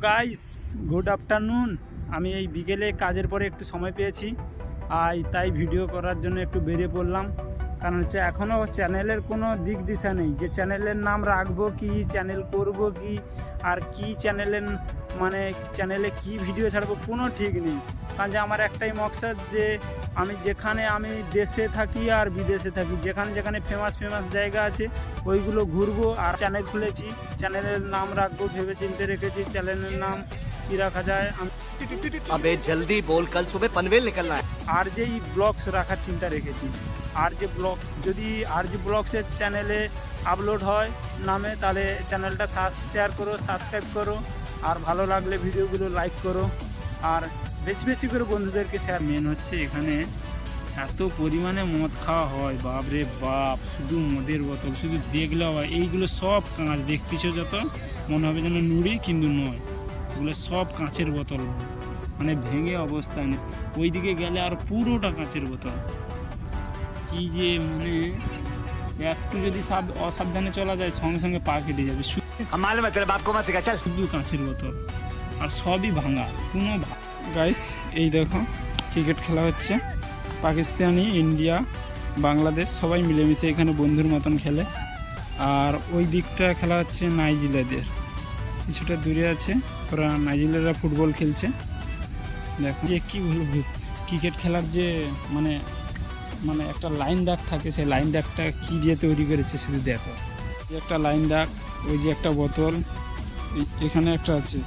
Guys, good afternoon. আমি এই বিকেলে কাজের পরে একটু সময় পেয়েছি, তাই ভিডিও করার জন্য একটু বেরিয়ে পড়লাম। কারণ হচ্ছে এখনও চ্যানেলের কোনো দিক দিশা নেই, যে চ্যানেলের নাম রাখবো কি, চ্যানেল করব কি, আর কি চ্যানেলের চ্যানেলে কি ভিডিও ছাড়বো কোনো ঠিক নেই। কারণ যে আমার একটাই মকসদ, যে আমি দেশে থাকি আর বিদেশে থাকি, যেখানে যেখানে ফেমাস জায়গা আছে ওইগুলো ঘুরবো। আর চ্যানেল খুলেছি, চ্যানেলের নাম রাখবো ভেবে চিন্তে রেখেছি। চ্যানেলের নাম কি রাখা যায়, अबे जल्दी बोल, कल सुबह पनवेल निकलना है। আর যেই ব্লগস রাখার চিন্তা রেখেছি। আর যে ব্লগস, যদি আর যে ব্লগসের চ্যানেলে আপলোড হয় নামে, তাহলে চ্যানেলটা শেয়ার করো, সাবস্ক্রাইব করো, আর ভালো লাগলে ভিডিওগুলো লাইক করো, আর বেশি বেশি করে বন্ধুদেরকে শেয়ার। মেন হচ্ছে এখানে এত পরিমাণে মদ খাওয়া হয়, বাপরে বাপ, শুধু মদের বোতল, শুধু দেখলে হয়। এইগুলো সব কাঁচ দেখতেছ, যত মনে হবে যেন নুড়ি, কিন্তু নয়, এগুলো সব কাঁচের বোতল, ভেঙে অবস্থা নেই। ওইদিকে গেলে আর পুরোটা কাঁচের বোতল। কি যে একটু যদি অসাবধানে চলা যায়, সঙ্গে সঙ্গে পা কেটে যাবে। শুধু কাঁচের বোতল, আর সবই ভাঙা, কোনো গাইস এই দেখো, ক্রিকেট খেলা হচ্ছে। পাকিস্তানি, ইন্ডিয়া, বাংলাদেশ সবাই মিলেমিশে এখানে বন্ধুর মতন খেলে। আর ওই দিকটা খেলা হচ্ছে নাইজেরিয়াদের, কিছুটা দূরে আছে ওরা, নাইজেরিয়ারা ফুটবল খেলছে। দেখো যে কী বলবো, ক্রিকেট খেলার যে একটা লাইন দাগ থাকে, সেই লাইন দাগটা কী দিয়ে তৈরি করেছে শুধু দেখো। একটা লাইন দাগ, ওই যে একটা বোতল, এখানে একটা আছে,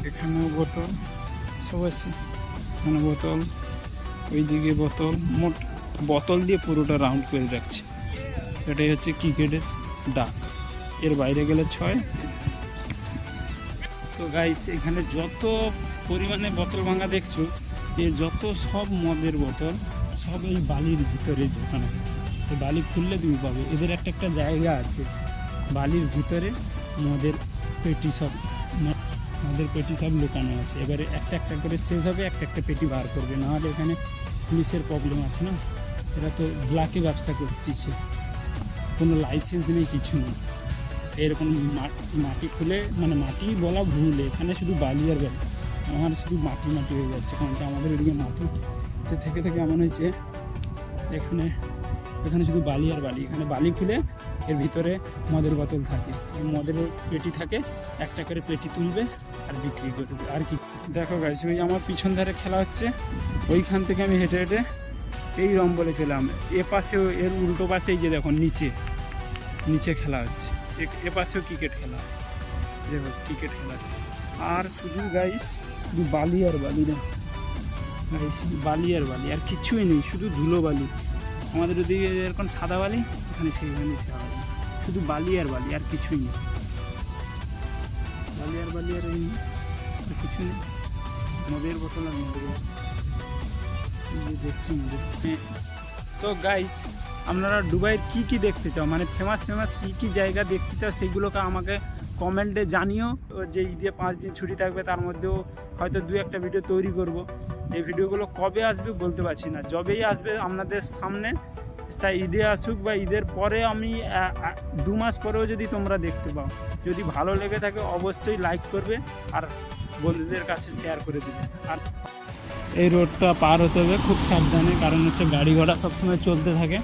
এখানেও বোতল, সব আছে, এখানে বোতল, ওইদিকে বোতল, মোট বোতল দিয়ে পুরোটা রাউন্ড করে রাখছে। এটাই হচ্ছে ক্রিকেটের দাগ, এর বাইরে গেলে 6। তো গাইস, এখানে যত পরিমাণে বোতল ভাঙা দেখছো, যত সব মদের বোতল, সব এই বালির ভিতরে দোকানে। এই বালি খুললে তুমি পাবে, এদের একটা জায়গা আছে বালির ভিতরে, মদের পেটি সব লুকানো আছে। এবারে একটা করে শেষ হবে, একটা পেটি বার করবে, নাহলে এখানে পুলিশের প্রবলেম আছে না। এরা তো ব্ল্যাকে ব্যবসা করতেছে, কোনো লাইসেন্স নেই, কিছু নেই। এরকম মাটি খুলে, মাটি বলা ভুল, এখানে শুধু বালি আর বালি, আমার শুধু মাটি হয়ে যাচ্ছে। কারণ আমাদের এদিকে মাটি থেকে এমন হয়েছে, এখানে শুধু বালি আর বালি। এখানে বালি খুলে এর ভিতরে মদের বোতল থাকে, মদের পেটি থাকে, একটা করে পেটি তুলবে আর বিক্রি করবে। আর কি দেখো গাইস, ওই আমার পিছন ধারে খেলা হচ্ছে, ওইখান থেকে আমি হেঁটে এই রম্বলে খেলাম। এ পাশেও, এর উল্টো পাশে এই যে দেখো, নিচে খেলা হচ্ছে। এ পাশেও ক্রিকেট খেলা, দেখো ক্রিকেট খেলা হচ্ছে। আর শুধু গাইস, শুধু বালি আর বালি না গাইস, বালি আর বালি, আর কিছুই নেই, শুধু ধুলো বালি। আমাদের ওদিকে এরকম সাদা বালি, এখানে সেইখানে সাদা বালি, শুধু বালি আর বালি, আর কিছুই নেই। বালি আর বালি, আর কিছু নেই। মদের বোতল আর মদের বোতল দেখছি মদের। তো গাইস, আপনারা দুবাইয়ের কি দেখতে চাও, ফেমাস কি জায়গা দেখতে চাও, সেগুলোকে আমাকে কমেন্টে জানিও। যে ঈদে 5 দিন ছুটি থাকবে, তার মধ্যেও হয়তো 2-1টা ভিডিও তৈরি করব। এই ভিডিওগুলো কবে আসবে বলতে পারছি না, যবেই আসবে আপনাদের সামনে, চাই ঈদে আসুক বা ঈদের পরে, আমি 2 মাস পরেও যদি তোমরা দেখতে পাও, যদি ভালো লেগে থাকে অবশ্যই লাইক করবে আর বন্ধুদের কাছে শেয়ার করে দেবে। আর এই রোডটা পার হতে হবে খুব সাবধানে, কারণ হচ্ছে গাড়ি ঘোড়া সবসময় চলতে থাকে।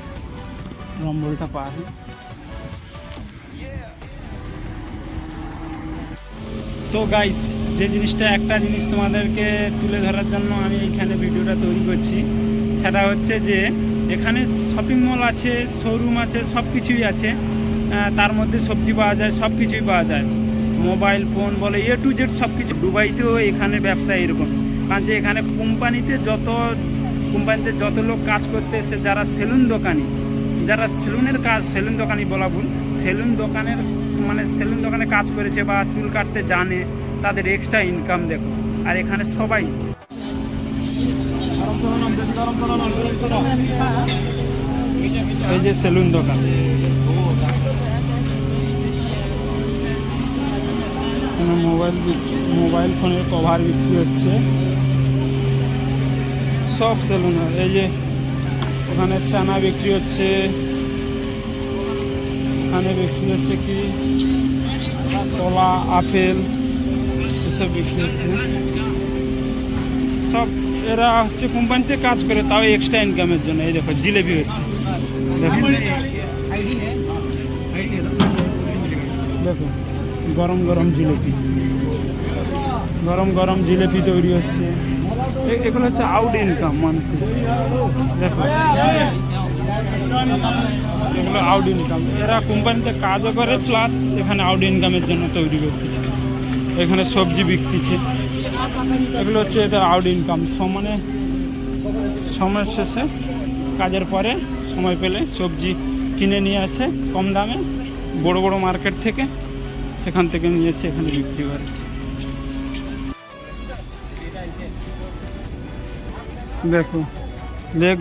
রম্বলটা পার হয়। তো গাইস, যে একটা জিনিস তোমাদেরকে তুলে ধরার জন্য আমি এইখানে ভিডিওটা তৈরি করছি, সেটা হচ্ছে যে এখানে শপিং মল আছে, শোরুম আছে, সব কিছুই আছে। তার মধ্যে সবজি পাওয়া যায়, সব কিছুই পাওয়া যায়, মোবাইল ফোন বলে, A to Z সব কিছু। দুবাইতেও এখানে ব্যবসা এরকম, কারণ যে এখানে কোম্পানিতে যত লোক কাজ করতে এসে, যারা সেলুন দোকানি বলা ভুল, সেলুন দোকানে কাজ করেছে বা চুল কাটতে জানে, তাদের এক্সট্রা ইনকাম দেখো। আর এখানে সবাই, এই যে সেলুন দোকান, মোবাইল ফোনের কভার বিক্রি হচ্ছে, সব সেলুন। এই যে ওখানে চানা বিক্রি হচ্ছে, এখানে বিক্রি হচ্ছে কি কলা, আপেল, সব বিক্রি হচ্ছে। সব এরা হচ্ছে কোম্পানিতে কাজ করে, তাও এক্সট্রা ইনকামের জন্য। এই দেখো জিলেবি হচ্ছে, দেখো দেখো গরম গরম জিলেপি, গরম গরম জিলেপি তৈরি হচ্ছে। এগুলো হচ্ছে আউট ইনকাম মানুষের, দেখো এগুলো আউট ইনকাম। এরা কোম্পানিতে কাজও করে, প্লাস এখানে আউট ইনকামের জন্য তৈরি করতেছে। এখানে সবজি বিকতেছে, এগুলো হচ্ছে এদের আউট ইনকাম। মানে সময় শেষে কাজের পরে সময় পেলে সবজি কিনে নিয়ে আসে কম দামে বড় বড় মার্কেট থেকে, সেখান থেকে নিয়ে এসে এখানে বিক্রি করে। দেখো লেগ,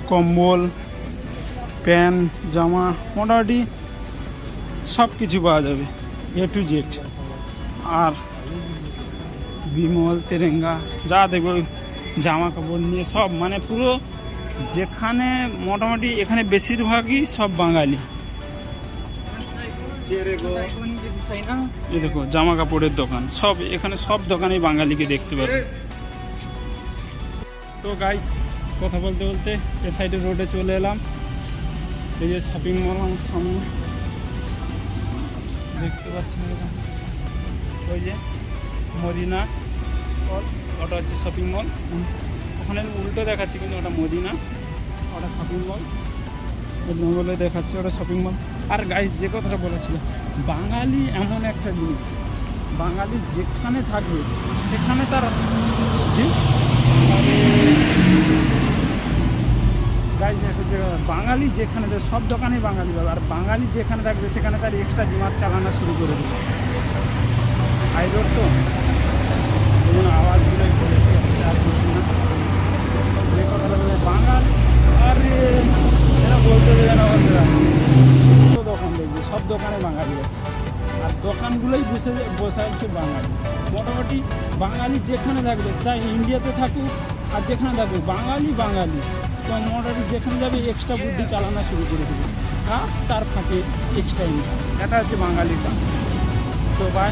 কম্বল, প্যান্ট, জামা, মোটামুটি সব কিছু পাওয়া যাবে এ টু জেড। আর বিমল, তেরেঙ্গা যা দেখবো, জামা কাপড় নিয়ে সব, মানে পুরো যেখানে মোটামুটি এখানে বেশিরভাগই সব বাঙালি। এই দেখো জামা কাপড়ের দোকান সব, এখানে সব দোকানেই বাঙালিকে দেখতে পাবে। তো গাইস কথা বলতে বলতে এ সাইডে রোডে চলে এলাম। এই যে শপিং মল আমার সামনে দেখতে পাচ্ছেন, ওই যে মদিনা, ওটা হচ্ছে শপিং মল। ওখানে উল্টো দেখাচ্ছি কিন্তু ওটা মদিনা, ওটা শপিং মল। বলে দেখাচ্ছে ওটা শপিং মল। আর গাইস যে কথাটা বলেছিলাম, বাঙালি এমন একটা জিনিস, বাঙালি যেখানে থাকবে সেখানে তার গাইস বাঙালি যেখানে, সব দোকানেই বাঙালি পাবে। আর বাঙালি যেখানে থাকবে সেখানে তার এক্সট্রা ডিমান্ড চালানো শুরু করে দেবে। হাই রোড তো এই জন্য আওয়াজগুলোই করেছে, আর কিছু না। যে কথাটা বলে বাঙালি, আর এরা বলতে দেবে না বন্ধুরা, দোকান দেখবে সব দোকানে বাঙালি আছে, আর দোকানগুলোই বসে আছে বাঙালি। মোটামুটি বাঙালি যেখানে থাকবে, চাই ইন্ডিয়াতে থাকুক আর যেখানে থাকবে, বাঙালি বাঙালি। তো মোটামুটি যেখানে যাবে এক্সট্রা বুদ্ধি চালানো শুরু করে দেবে, কাজ তার ফাঁকে এক্সট্রা ইনকাম। এটা হচ্ছে বাঙালির কাজ। তো বাই।